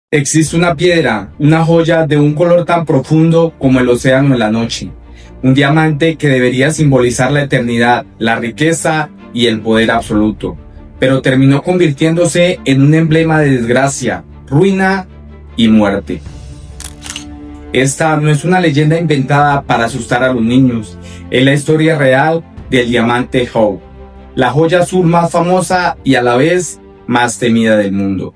Existe una piedra, una joya de un color tan profundo como el océano en la noche. Un diamante que debería simbolizar la eternidad, la riqueza y el poder absoluto. Pero terminó convirtiéndose en un emblema de desgracia, ruina y muerte. Esta no es una leyenda inventada para asustar a los niños. Es la historia real del diamante Hope, la joya azul más famosa y a la vez más temida del mundo.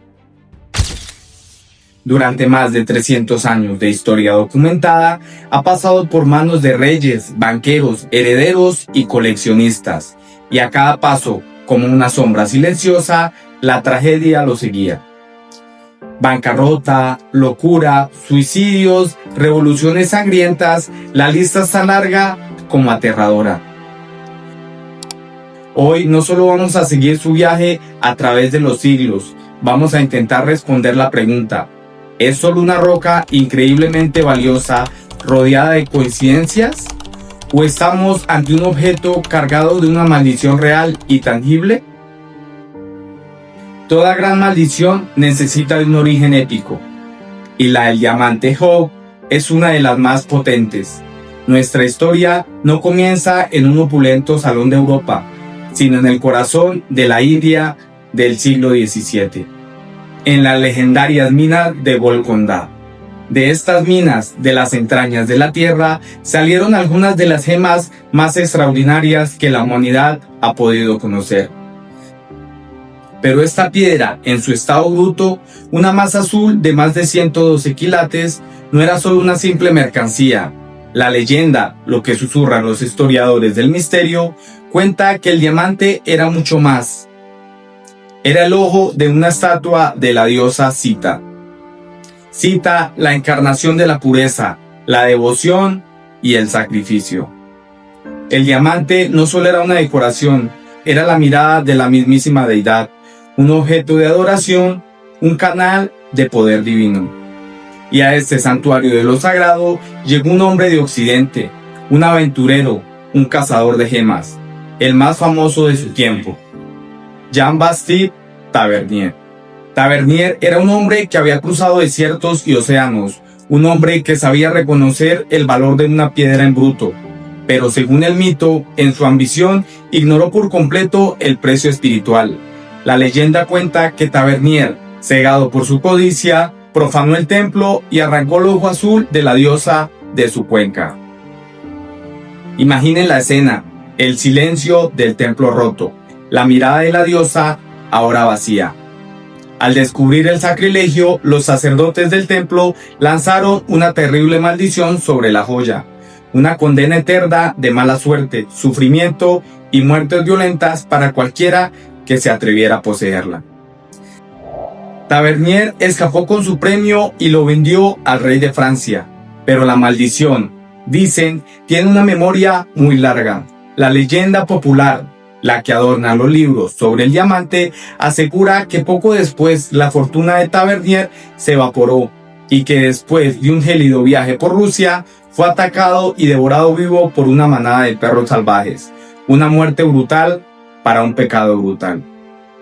Durante más de 300 años de historia documentada, ha pasado por manos de reyes, banqueros, herederos y coleccionistas, y a cada paso, como una sombra silenciosa, la tragedia lo seguía. Bancarrota, locura, suicidios, revoluciones sangrientas, la lista es tan larga como aterradora. Hoy no solo vamos a seguir su viaje a través de los siglos, vamos a intentar responder la pregunta: ¿es solo una roca increíblemente valiosa, rodeada de coincidencias? ¿O estamos ante un objeto cargado de una maldición real y tangible? Toda gran maldición necesita de un origen épico, y la del diamante Hope es una de las más potentes. Nuestra historia no comienza en un opulento salón de Europa, sino en el corazón de la India del siglo XVII. En las legendarias minas de Golconda. De estas minas, de las entrañas de la tierra, salieron algunas de las gemas más extraordinarias que la humanidad ha podido conocer. Pero esta piedra, en su estado bruto, una masa azul de más de 112 quilates, no era solo una simple mercancía. La leyenda, lo que susurran los historiadores del misterio, cuenta que el diamante era mucho más. Era el ojo de una estatua de la diosa Sita. Sita, la encarnación de la pureza, la devoción y el sacrificio. El diamante no solo era una decoración, era la mirada de la mismísima deidad, un objeto de adoración, un canal de poder divino. Y a este santuario de lo sagrado llegó un hombre de Occidente, un aventurero, un cazador de gemas, el más famoso de su tiempo, Jean-Baptiste Tavernier. Tavernier era un hombre que había cruzado desiertos y océanos, un hombre que sabía reconocer el valor de una piedra en bruto, pero según el mito, en su ambición, ignoró por completo el precio espiritual. La leyenda cuenta que Tavernier, cegado por su codicia, profanó el templo y arrancó el ojo azul de la diosa de su cuenca. Imaginen la escena, el silencio del templo roto, la mirada de la diosa ahora vacía. Al descubrir el sacrilegio, los sacerdotes del templo lanzaron una terrible maldición sobre la joya, una condena eterna de mala suerte, sufrimiento y muertes violentas para cualquiera que se atreviera a poseerla. Tavernier escapó con su premio y lo vendió al rey de Francia, pero la maldición, dicen, tiene una memoria muy larga. La leyenda popular, la que adorna los libros sobre el diamante, asegura que poco después la fortuna de Tavernier se evaporó y que después de un gélido viaje por Rusia fue atacado y devorado vivo por una manada de perros salvajes. Una muerte brutal para un pecado brutal.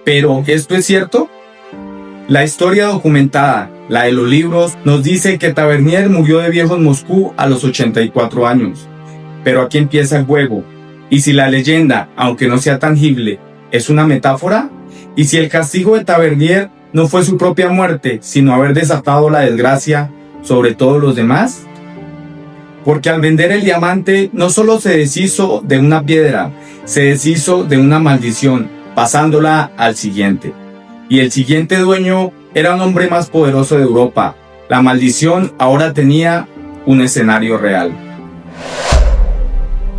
¿Pero esto es cierto? La historia documentada, la de los libros, nos dice que Tavernier murió de viejo en Moscú a los 84 años. Pero aquí empieza el juego. ¿Y si la leyenda, aunque no sea tangible, es una metáfora? ¿Y si el castigo de Tavernier no fue su propia muerte, sino haber desatado la desgracia sobre todos los demás? Porque al vender el diamante no solo se deshizo de una piedra, se deshizo de una maldición, pasándola al siguiente. Y el siguiente dueño era un hombre más poderoso de Europa. La maldición ahora tenía un escenario real.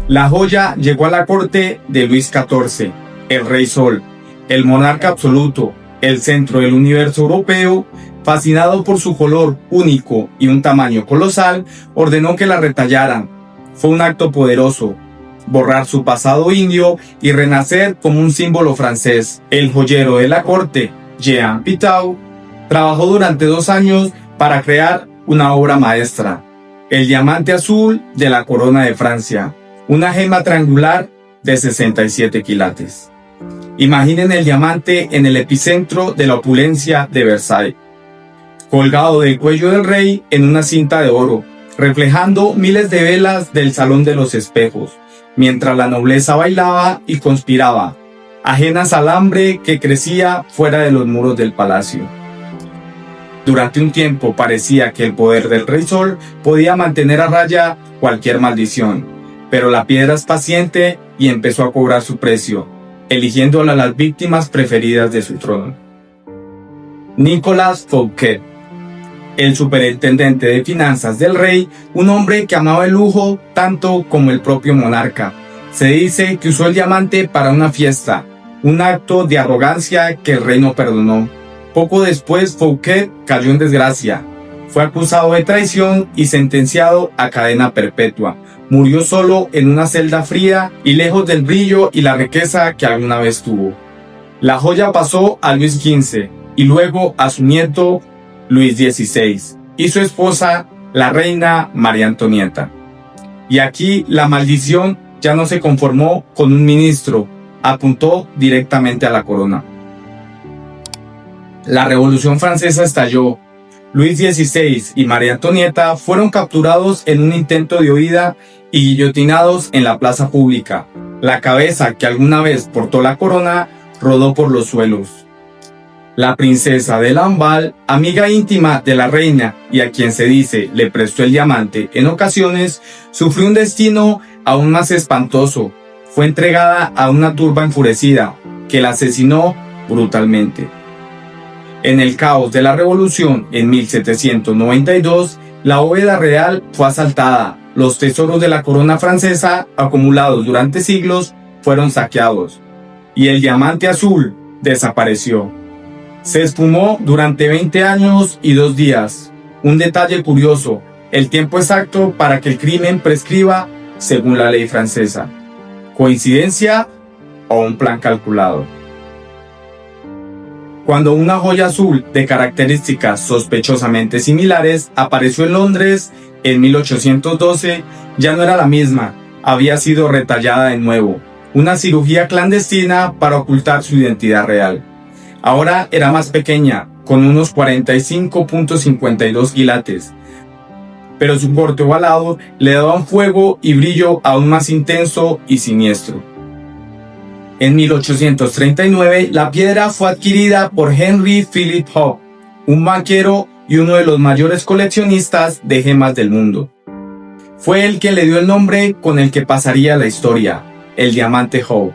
La joya llegó a la corte de Luis XIV, el Rey Sol, el monarca absoluto, el centro del universo europeo. Fascinado por su color único y un tamaño colosal, ordenó que la retallaran. Fue un acto poderoso, borrar su pasado indio y renacer como un símbolo francés. El joyero de la corte, Jean Pitou, trabajó durante 2 años para crear una obra maestra, el diamante azul de la corona de Francia, una gema triangular de 67 quilates. Imaginen el diamante en el epicentro de la opulencia de Versailles. colgado del cuello del rey en una cinta de oro, reflejando miles de velas del Salón de los Espejos, mientras la nobleza bailaba y conspiraba, ajenas al hambre que crecía fuera de los muros del palacio. Durante un tiempo parecía que el poder del Rey Sol podía mantener a raya cualquier maldición, pero la piedra es paciente y empezó a cobrar su precio, eligiéndola a las víctimas preferidas de su trono. Nicolas Fouquet, el superintendente de finanzas del rey, un hombre que amaba el lujo tanto como el propio monarca. Se dice que usó el diamante para una fiesta, un acto de arrogancia que el rey no perdonó. Poco después, Fouquet cayó en desgracia. Fue acusado de traición y sentenciado a cadena perpetua. Murió solo en una celda fría y lejos del brillo y la riqueza que alguna vez tuvo. La joya pasó a Luis XV y luego a su nieto Luis XVI y su esposa, la reina María Antonieta. Y aquí la maldición ya no se conformó con un ministro, apuntó directamente a la corona. La Revolución Francesa estalló. Luis XVI y María Antonieta fueron capturados en un intento de huida y guillotinados en la plaza pública. La cabeza que alguna vez portó la corona rodó por los suelos. La princesa de Lamballe, amiga íntima de la reina y a quien se dice le prestó el diamante en ocasiones, sufrió un destino aún más espantoso. Fue entregada a una turba enfurecida que la asesinó brutalmente. En el caos de la revolución en 1792, la bóveda real fue asaltada. Los tesoros de la corona francesa, acumulados durante siglos, fueron saqueados. Y el diamante azul desapareció. Se esfumó durante 20 años y 2 días. Un detalle curioso, el tiempo exacto para que el crimen prescriba según la ley francesa. ¿Coincidencia o un plan calculado? Cuando una joya azul de características sospechosamente similares apareció en Londres en 1812, ya no era la misma, había sido retallada de nuevo, una cirugía clandestina para ocultar su identidad real. Ahora era más pequeña, con unos 45.52 quilates, pero su corte ovalado le daba un fuego y brillo aún más intenso y siniestro. En 1839, la piedra fue adquirida por Henry Philip Hope, un banquero y uno de los mayores coleccionistas de gemas del mundo. Fue él quien le dio el nombre con el que pasaría la historia, el diamante Hope.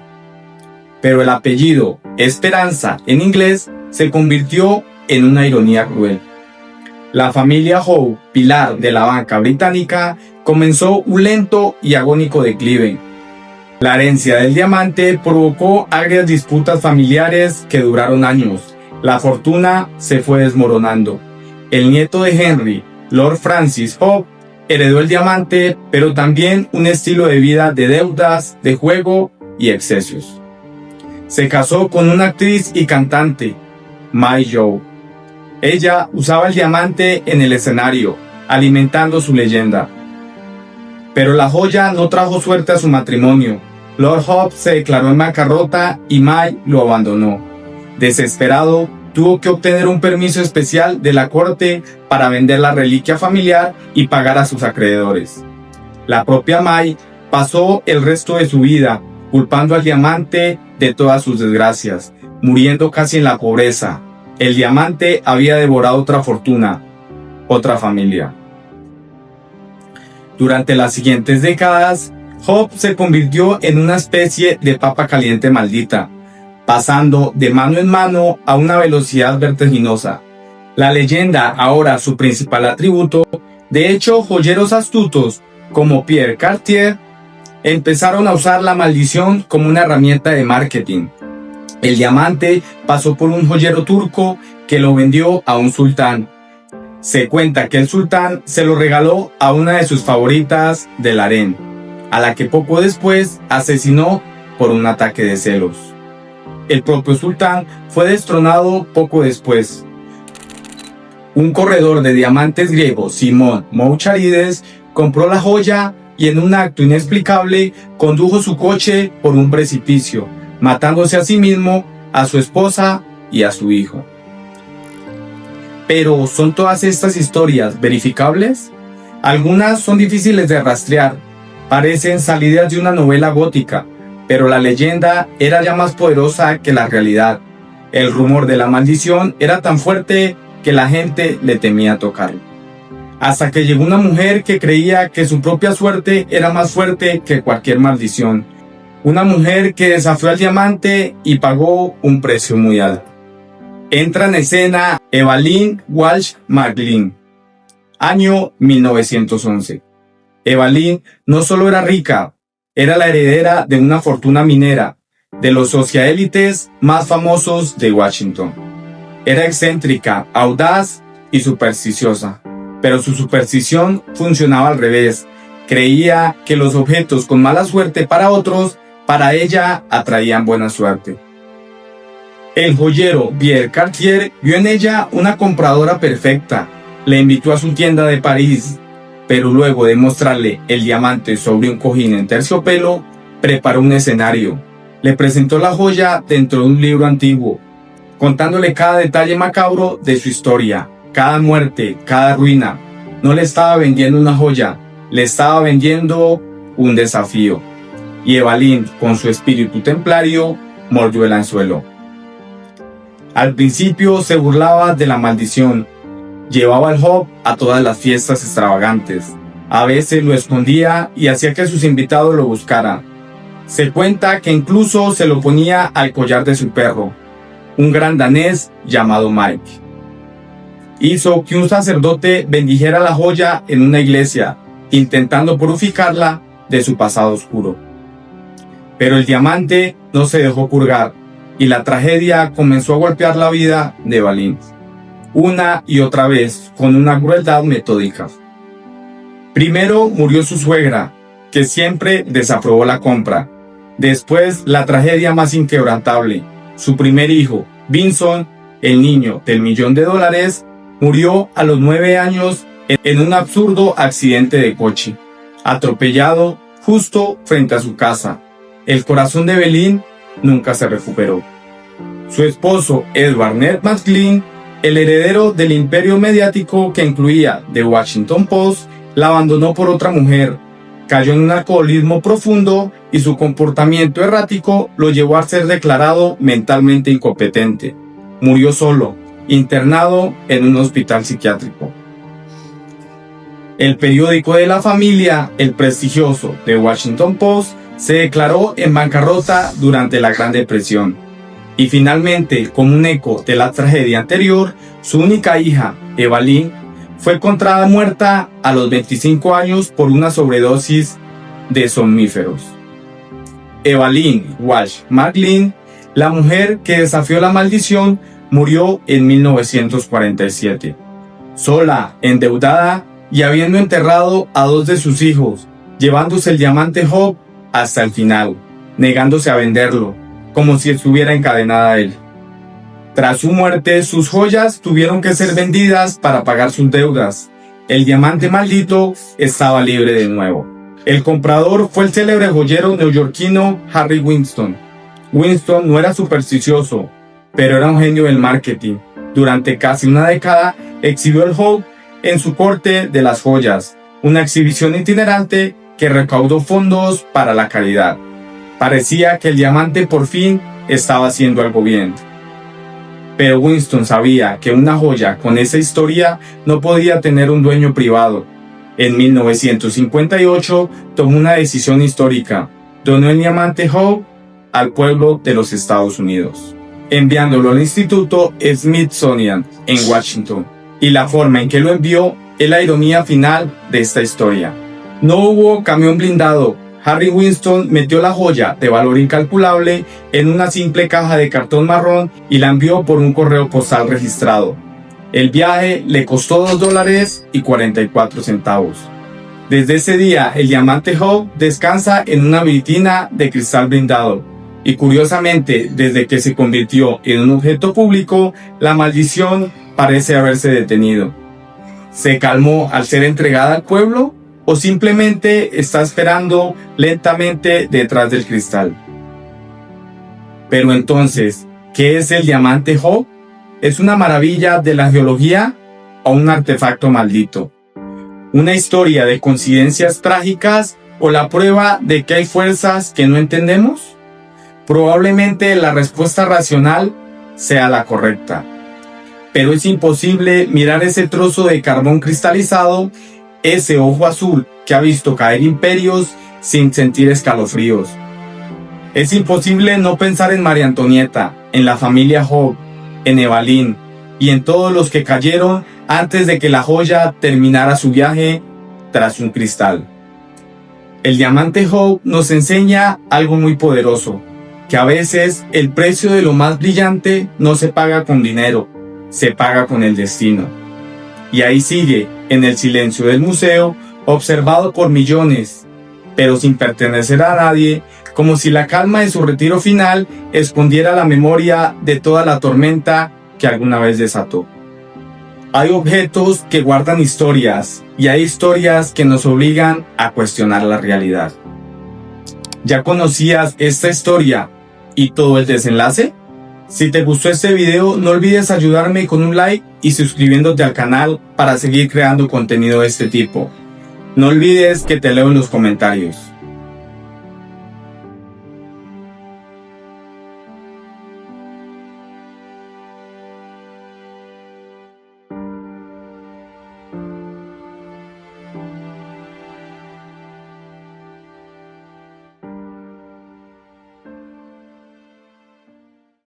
Pero el apellido Esperanza en inglés se convirtió en una ironía cruel. La familia Hope, pilar de la banca británica, comenzó un lento y agónico declive. La herencia del diamante provocó agrias disputas familiares que duraron años. La fortuna se fue desmoronando. El nieto de Henry, Lord Francis Hope, heredó el diamante, pero también un estilo de vida de deudas, de juego y excesos. Se casó con una actriz y cantante, May Joe. Ella usaba el diamante en el escenario, alimentando su leyenda. Pero la joya no trajo suerte a su matrimonio. Lord Hope se declaró en bancarrota y May lo abandonó. Desesperado, tuvo que obtener un permiso especial de la corte para vender la reliquia familiar y pagar a sus acreedores. La propia May pasó el resto de su vida culpando al diamante de todas sus desgracias, muriendo casi en la pobreza. El diamante había devorado otra fortuna, otra familia. Durante las siguientes décadas, Hope se convirtió en una especie de papa caliente maldita, pasando de mano en mano a una velocidad vertiginosa. La leyenda, ahora su principal atributo, de hecho, joyeros astutos como Pierre Cartier empezaron a usar la maldición como una herramienta de marketing. El diamante pasó por un joyero turco que lo vendió a un sultán. Se cuenta que el sultán se lo regaló a una de sus favoritas del harén, a la que poco después asesinó por un ataque de celos. El propio sultán fue destronado poco después. Un corredor de diamantes griego, Simón Moucharides, compró la joya y en un acto inexplicable condujo su coche por un precipicio, matándose a sí mismo, a su esposa y a su hijo. Pero ¿son todas estas historias verificables? Algunas son difíciles de rastrear, parecen salidas de una novela gótica, pero la leyenda era ya más poderosa que la realidad. El rumor de la maldición era tan fuerte que la gente le temía tocarlo. Hasta que llegó una mujer que creía que su propia suerte era más fuerte que cualquier maldición. Una mujer que desafió al diamante y pagó un precio muy alto. Entra en escena Evelyn Walsh McGlynn. Año 1911. Evelyn no solo era rica, era la heredera de una fortuna minera, de los sociaélites más famosos de Washington. Era excéntrica, audaz y supersticiosa, pero su superstición funcionaba al revés. Creía que los objetos con mala suerte para otros, para ella atraían buena suerte. El joyero Pierre Cartier vio en ella una compradora perfecta. Le invitó a su tienda de París, pero luego de mostrarle el diamante sobre un cojín en terciopelo, preparó un escenario. Le presentó la joya dentro de un libro antiguo, contándole cada detalle macabro de su historia, cada muerte, cada ruina. No le estaba vendiendo una joya, le estaba vendiendo un desafío. Y Evelyn, con su espíritu templario, mordió el anzuelo. Al principio se burlaba de la maldición. Llevaba el Hope a todas las fiestas extravagantes. A veces lo escondía y hacía que sus invitados lo buscaran. Se cuenta que incluso se lo ponía al collar de su perro, un gran danés llamado Mike. Hizo que un sacerdote bendijera la joya en una iglesia, intentando purificarla de su pasado oscuro. Pero el diamante no se dejó purgar, y la tragedia comenzó a golpear la vida de Evelyn, una y otra vez, con una crueldad metódica. Primero murió su suegra, que siempre desaprobó la compra. Después, la tragedia más inquebrantable. Su primer hijo, Vincent, el niño del $1.000.000, murió a los 9 años en un absurdo accidente de coche, atropellado justo frente a su casa. El corazón de Evelyn nunca se recuperó. Su esposo, Edward Ned McGlynn, el heredero del imperio mediático que incluía The Washington Post, la abandonó por otra mujer, cayó en un alcoholismo profundo y su comportamiento errático lo llevó a ser declarado mentalmente incompetente. Murió solo, internado en un hospital psiquiátrico. El periódico de la familia, el prestigioso The Washington Post, se declaró en bancarrota durante la Gran Depresión. Y finalmente, como un eco de la tragedia anterior, su única hija, Evelyn, fue encontrada muerta a los 25 años por una sobredosis de somníferos. Evelyn Walsh McGlynn, la mujer que desafió la maldición, murió en 1947. Sola, endeudada y habiendo enterrado a 2 de sus hijos, llevándose el diamante Hope hasta el final, negándose a venderlo, como si estuviera encadenada a él. Tras su muerte, sus joyas tuvieron que ser vendidas para pagar sus deudas. El diamante maldito estaba libre de nuevo. El comprador fue el célebre joyero neoyorquino Harry Winston. Winston no era supersticioso, pero era un genio del marketing. Durante casi una década exhibió el Hope en su corte de las joyas, una exhibición itinerante que recaudó fondos para la caridad. Parecía que el diamante por fin estaba haciendo algo bien. Pero Winston sabía que una joya con esa historia no podía tener un dueño privado. En 1958 tomó una decisión histórica. Donó el diamante Hope al pueblo de los Estados Unidos, enviándolo al Instituto Smithsonian en Washington. Y la forma en que lo envió es la ironía final de esta historia. No hubo camión blindado. Harry Winston metió la joya de valor incalculable en una simple caja de cartón marrón y la envió por un correo postal registrado. El viaje le costó $2.44. Desde ese día, el diamante Hope descansa en una vitrina de cristal blindado. Y curiosamente, desde que se convirtió en un objeto público, la maldición parece haberse detenido. ¿Se calmó al ser entregada al pueblo? ¿O simplemente está esperando lentamente detrás del cristal? Pero entonces, ¿qué es el diamante Hope? ¿Es una maravilla de la geología o un artefacto maldito? ¿Una historia de coincidencias trágicas o la prueba de que hay fuerzas que no entendemos? Probablemente la respuesta racional sea la correcta. Pero es imposible mirar ese trozo de carbón cristalizado, ese ojo azul que ha visto caer imperios sin sentir escalofríos. Es imposible no pensar en María Antonieta, en la familia Job, en Evalín y en todos los que cayeron antes de que la joya terminara su viaje tras un cristal. El diamante Job nos enseña algo muy poderoso, que a veces el precio de lo más brillante no se paga con dinero, se paga con el destino. Y ahí sigue, en el silencio del museo, observado por millones, pero sin pertenecer a nadie, como si la calma de su retiro final escondiera la memoria de toda la tormenta que alguna vez desató. Hay objetos que guardan historias, y hay historias que nos obligan a cuestionar la realidad. ¿Ya conocías esta historia y todo el desenlace? Si te gustó este video, no olvides ayudarme con un like y suscribiéndote al canal para seguir creando contenido de este tipo. No olvides que te leo en los comentarios.